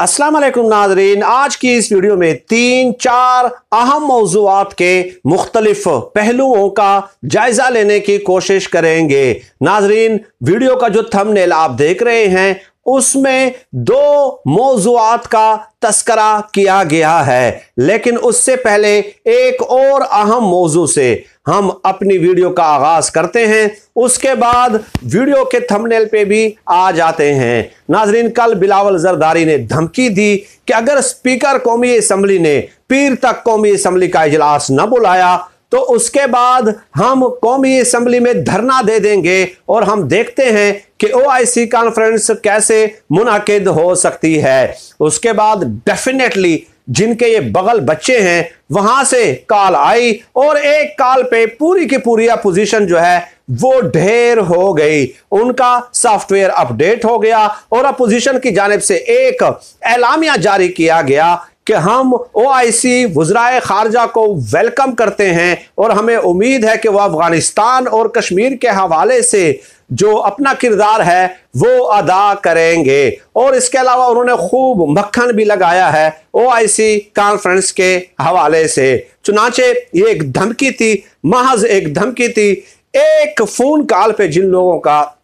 अस्सलाम वालेकुम नाजरीन, आज की इस वीडियो में 3-4 अहम मौज़ूआत के मुख्तलिफ पहलुओं का जायजा लेने की कोशिश करेंगे। नाजरीन, वीडियो का जो थंबनेल आप देख रहे हैं उसमें 2 मौज़ूआत का तस्करा किया गया है, लेकिन उससे पहले एक और अहम मौजू से हम अपनी वीडियो का आगाज करते हैं, उसके बाद वीडियो के थंबनेल पे भी आ जाते हैं। नाजरीन, कल बिलावल जरदारी ने धमकी दी कि अगर स्पीकर कौमी असम्बली ने पीर तक कौमी असम्बली का इजलास न बुलाया तो उसके बाद हम कौमी असम्बली में धरना दे देंगे और हम देखते हैं कि OIC कॉन्फ्रेंस कैसे मुनाकिद हो सकती है। उसके बाद डेफिनेटली जिनके ये बगल बच्चे हैं वहां से कॉल आई और एक कॉल पे पूरी की पूरी अपोजिशन जो है वो ढेर हो गई। उनका सॉफ्टवेयर अपडेट हो गया और अपोजिशन की जानिब से एक एलामिया जारी किया गया कि हम OIC वज़राए खारजा को वेलकम करते हैं और हमें उम्मीद है कि वह अफगानिस्तान और कश्मीर के हवाले से जो अपना किरदार है वो अदा करेंगे। और इसके अलावा उन्होंने खूब मक्खन भी लगाया है OIC कॉन्फ्रेंस के हवाले से। चुनाचे ये एक धमकी थी, महज एक धमकी थी। एक फोन कॉल पे जिन लोगों का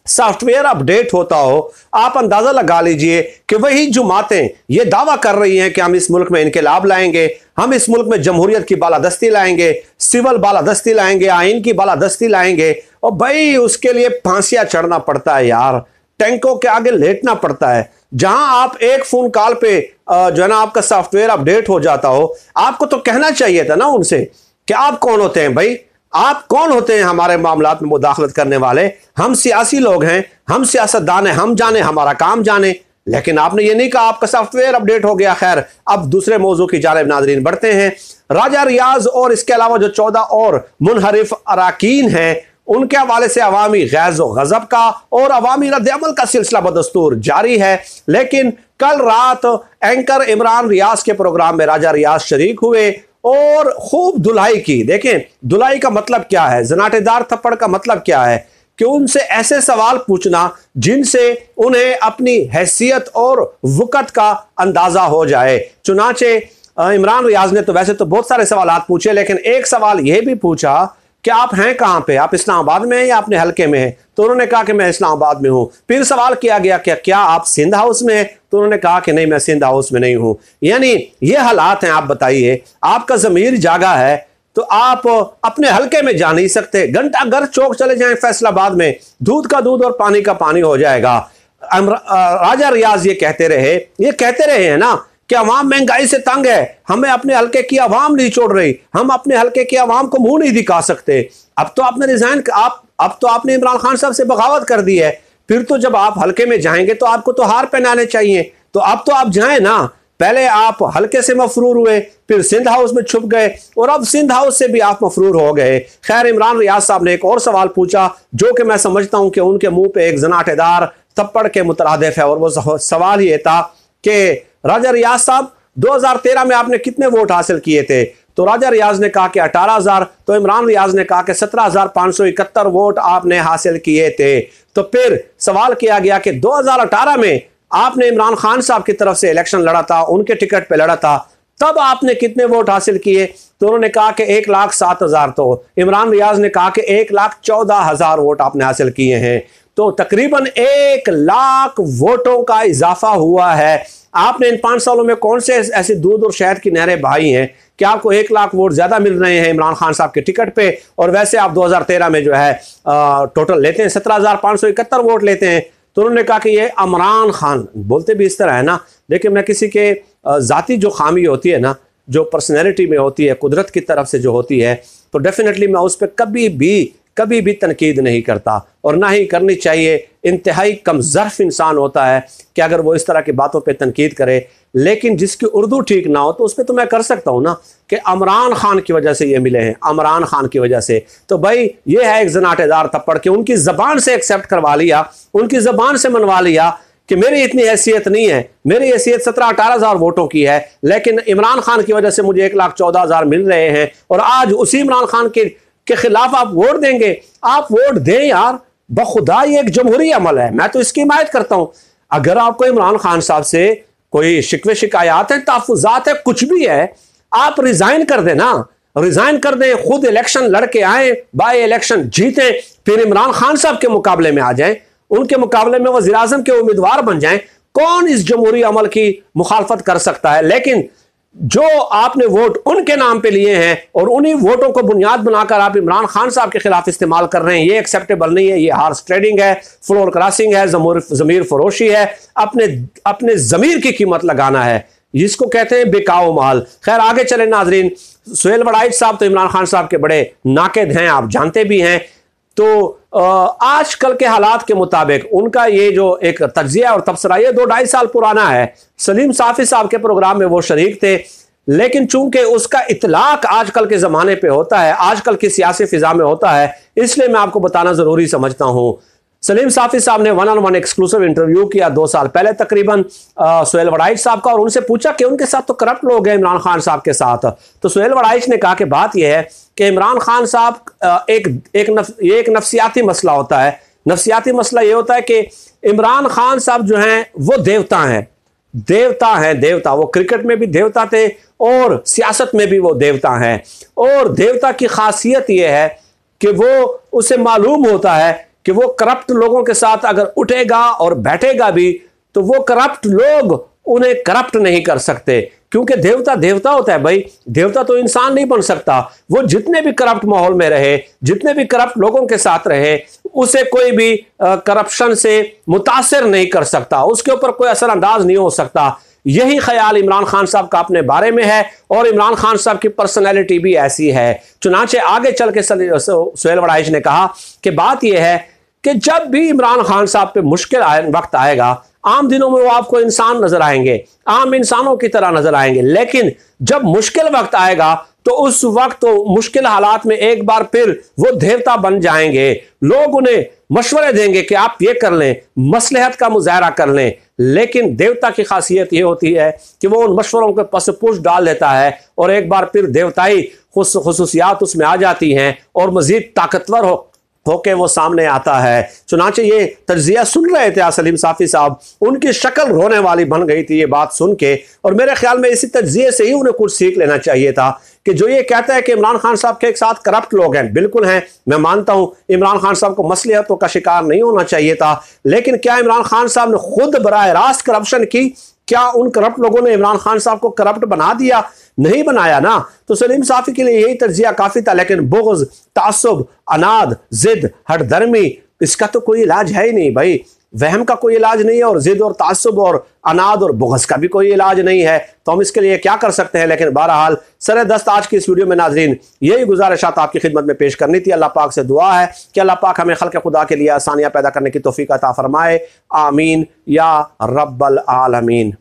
सॉफ्टवेयर अपडेट होता हो, आप अंदाजा लगा लीजिए कि वही जमातें ये दावा कर रही हैं कि हम इस मुल्क में इनकलाब लाएंगे, हम इस मुल्क में जमहूरियत की बालादस्ती लाएंगे, सिविल बालादस्ती लाएंगे, आइन की बालादस्ती लाएंगे। और भाई उसके लिए फांसियां चढ़ना पड़ता है यार, टैंकों के आगे लेटना पड़ता है। जहां आप एक फोन कॉल पे जो है ना आपका सॉफ्टवेयर अपडेट हो जाता हो, आपको तो कहना चाहिए था ना उनसे कि आप कौन होते हैं भाई, आप कौन होते हैं हमारे मामलात में मुदाखलत करने वाले। हम सियासी लोग हैं, हम सियासतदान हैं, हम जाने हमारा काम जाने। लेकिन आपने ये नहीं कहा, आपका सॉफ्टवेयर अपडेट हो गया। खैर, अब दूसरे मौजू की जानिब नाजरीन बढ़ते हैं। राजा रियाज और इसके अलावा जो 14 और मुनहरिफ अराकीन हैं उनके हवाले से अवामी गैज़ व गज़ब का और अवामी रद्द-ए-अमल का सिलसिला बदस्तूर जारी है। लेकिन कल रात एंकर इमरान रियाज के प्रोग्राम में राजा रियाज शरीक हुए और खूब धुलाई की। देखें, धुलाई का मतलब क्या है, जनाटेदार थप्पड़ का मतलब क्या है कि उनसे ऐसे सवाल पूछना जिनसे उन्हें अपनी हैसियत और वक़्त का अंदाजा हो जाए। चुनाचे इमरान रियाज ने तो वैसे तो बहुत सारे सवाल पूछे, लेकिन एक सवाल यह भी पूछा कि आप हैं कहां पे, आप इस्लामाबाद में हैं या अपने हलके में हैं? तो उन्होंने कहा कि मैं इस्लामाबाद में हूं। फिर सवाल किया गया कि क्या आप सिंध हाउस में हैं? तो उन्होंने कहा कि नहीं, मैं सिंध हाउस में नहीं हूं। यानी ये हालात हैं। आप बताइए, आपका ज़मीर जागा है तो आप अपने हलके में जा नहीं सकते। घंटा घर चौक चले जाएं फैसलाबाद में, दूध का दूध और पानी का पानी हो जाएगा। राजा रियाज ये कहते रहे हैं ना कि अवाम महंगाई से तंग है, हमें अपने हलके की अवाम नहीं छोड़ रही, हम अपने हलके की अवाम को मुंह नहीं दिखा सकते। अब तो आपने रिजाइन, अब तो आपने इमरान खान साहब से बगावत कर दी है। फिर तो जब आप हलके में जाएंगे तो आपको तो हार पहनाने चाहिए। तो अब तो आप जाएं ना। पहले आप हलके से मफरूर हुए, फिर सिंध हाउस में छुप गए और अब सिंध हाउस से भी आप मफरूर हो गए। खैर, इमरान रियाज साहब ने एक और सवाल पूछा जो कि मैं समझता हूं कि उनके मुंह पे एक जनाटेदार थप्पड़ के मुतरादिफ है। और वो सवाल ये था कि राजा रियाज साहब 2013 में आपने कितने वोट हासिल किए थे? तो राजा रियाज ने कहा कि 18,000। तो इमरान रियाज ने कहा कि 17,571 वोट आपने हासिल किए थे। तो फिर सवाल किया गया कि 2018 में आपने इमरान खान साहब की तरफ से इलेक्शन लड़ा था, उनके टिकट पे लड़ा था, तब आपने कितने वोट हासिल किए? तो उन्होंने कहा कि 1,07,000। तो इमरान रियाज ने कहा कि 1,14,000 वोट आपने हासिल किए हैं। तो तकरीबन 1,00,000 वोटों का इजाफा हुआ है। आपने इन 5 सालों में कौन से ऐसे दूध और शहद की नहरें बहाई हैं कि आपको 1,00,000 वोट ज्यादा मिल रहे हैं इमरान खान साहब के टिकट पे? और वैसे आप 2013 में जो है टोटल लेते हैं 17,571 वोट लेते हैं। तो उन्होंने कहा कि ये इमरान खान, बोलते भी इस तरह है ना। देखिए, मैं किसी के जाती जो खामी होती है ना, जो पर्सनैलिटी में होती है, कुदरत की तरफ से जो होती है, तो डेफिनेटली मैं उस पर कभी भी तनकीद नहीं करता और ना ही करनी चाहिए। इंतहाई कमज़र्फ इंसान होता है कि अगर वो इस तरह की बातों पे तनकीद करे। लेकिन जिसकी उर्दू ठीक ना हो तो उस पर तो मैं कर सकता हूँ ना कि इमरान खान की वजह से ये मिले हैं, इमरान खान की वजह से। तो भाई ये है एक जनाटेदार थप्पड़ के उनकी ज़बान से एक्सेप्ट करवा लिया, उनकी ज़बान से मनवा लिया कि मेरी इतनी हैसियत नहीं है, मेरी हैसियत 17-18,000 वोटों की है, लेकिन इमरान खान की वजह से मुझे 1,14,000 मिल रहे हैं। और आज उसी इमरान खान के खिलाफ आप वोट देंगे? आप वोट दें यार, बखुदा ये एक जमहूरी अमल है, मैं तो इसकी हिमायत करता हूं। अगर आपको इमरान खान साहब से कोई शिकवे शिकायत है, तहफ़्फ़ुज़ात है, कुछ भी है, आप रिजाइन कर दें ना, रिजाइन कर दें, खुद इलेक्शन लड़के आए, बाई इलेक्शन जीतें, फिर इमरान खान साहब के मुकाबले में आ जाएं, उनके मुकाबले में वज़ीर आज़म के उम्मीदवार बन जाएं। कौन इस जमहूरी अमल की मुखालफत कर सकता है? लेकिन जो आपने वोट उनके नाम पे लिए हैं और उन्हीं वोटों को बुनियाद बनाकर आप इमरान खान साहब के खिलाफ इस्तेमाल कर रहे हैं, ये एक्सेप्टेबल नहीं है। ये हार्स ट्रेडिंग है, फ्लोर क्रॉसिंग है, ज़मीर फरोशी है, अपने ज़मीर की कीमत लगाना है, जिसको कहते हैं बिकाऊ माल। खैर आगे चले नाजरीन, सुहेल वड़ाइच साहब तो इमरान खान साहब के बड़े नाक़िद हैं, आप जानते भी हैं। तो आजकल के हालात के मुताबिक उनका ये जो एक तज्जिया और तबसरा ये 2-2.5 साल पुराना है। सलीम साफ़ी साहब के प्रोग्राम में वो शरीक थे, लेकिन चूंकि उसका इतलाक आजकल के ज़माने पे होता है, आजकल की सियासी फिजा में होता है, इसलिए मैं आपको बताना ज़रूरी समझता हूँ। सलीम साफ़ी साहब ने 1-on-1 एक्सक्लूसिव इंटरव्यू किया 2 साल पहले तकरीबन सुहेल वड़ाइच साहब का, और उनसे पूछा कि उनके साथ तो करप्ट लोग हैं इमरान खान साहब के साथ। तो सुहेल वड़ाइच ने कहा कि बात यह है कि इमरान खान साहब एक नफ्सियाती मसला होता है। नफ्सियाती मसला ये होता है कि इमरान खान साहब जो हैं वो देवता हैं, देवता। वो क्रिकेट में भी देवता थे और सियासत में भी वो देवता हैं। और देवता की खासियत यह है कि वो उसे मालूम होता है कि वो करप्ट लोगों के साथ अगर उठेगा और बैठेगा भी तो वो करप्ट लोग उन्हें करप्ट नहीं कर सकते, क्योंकि देवता होता है भाई। देवता तो इंसान नहीं बन सकता। वो जितने भी करप्ट माहौल में रहे, जितने भी करप्ट लोगों के साथ रहे, उसे कोई भी करप्शन से मुतासिर नहीं कर सकता, उसके ऊपर कोई असरअंदाज नहीं हो सकता। यही ख्याल इमरान खान साहब का अपने बारे में है और इमरान खान साहब की पर्सनैलिटी भी ऐसी है। चुनांचे आगे चल के सुहेल वड़ाइच ने कहा कि बात यह है कि जब भी इमरान खान साहब पे मुश्किल वक्त आएगा, आम दिनों में वो आपको इंसान नजर आएंगे, आम इंसानों की तरह नजर आएंगे, लेकिन जब मुश्किल वक्त आएगा तो उस वक्त तो मुश्किल हालात में एक बार फिर वो देवता बन जाएंगे। लोग उन्हें मशवरे देंगे कि आप ये कर लें, मसलहत का मुजाहरा कर लें, लेकिन देवता की खासियत ये होती है कि वो उन मशवरों के पस पुश डाल देता है और एक बार फिर देवताई खुसूसियात उसमें आ जाती हैं और मजीद ताकतवर होके वो सामने आता है। चुनांचे ये तज्जिया सुन रहे थे सलीम साफ़ी साहब, उनकी शक्ल रोने वाली बन गई थी ये बात सुन के, और मेरे ख्याल में इसी तज्जिए से ही उन्हें कुछ सीख लेना चाहिए था कि जो ये कहता है कि इमरान खान साहब के साथ करप्ट लोग हैं, बिल्कुल हैं, मैं मानता हूं इमरान खान साहब को मसलियतों का शिकार नहीं होना चाहिए था, लेकिन क्या इमरान खान साहब ने खुद बराह रास्त करप्शन की? क्या उन करप्ट लोगों ने इमरान खान साहब को करप्ट बना दिया? नहीं बनाया ना। तो सलीम साफ़ी के लिए यही तज्जिया काफी था, लेकिन बुग़्ज़, तासुब, अनाद, जिद, हठधर्मी, इसका तो कोई इलाज है ही नहीं भाई। वहम का कोई इलाज नहीं है और जिद और तासुब और अनाद और बुग़्ज़ का भी कोई इलाज नहीं है। तो हम इसके लिए क्या कर सकते हैं? लेकिन बहरहाल सरे दस्त आज की इस वीडियो में नाजरीन यही गुजारिशात आपकी खिदमत में पेश करनी थी। अल्लाह पाक से दुआ है कि अल्लाह पाक हमें खल्क़ खुदा के लिए आसानियाँ पैदा करने की तौफ़ीक़ अता फ़रमाए। आमीन या रब्बल आलमीन।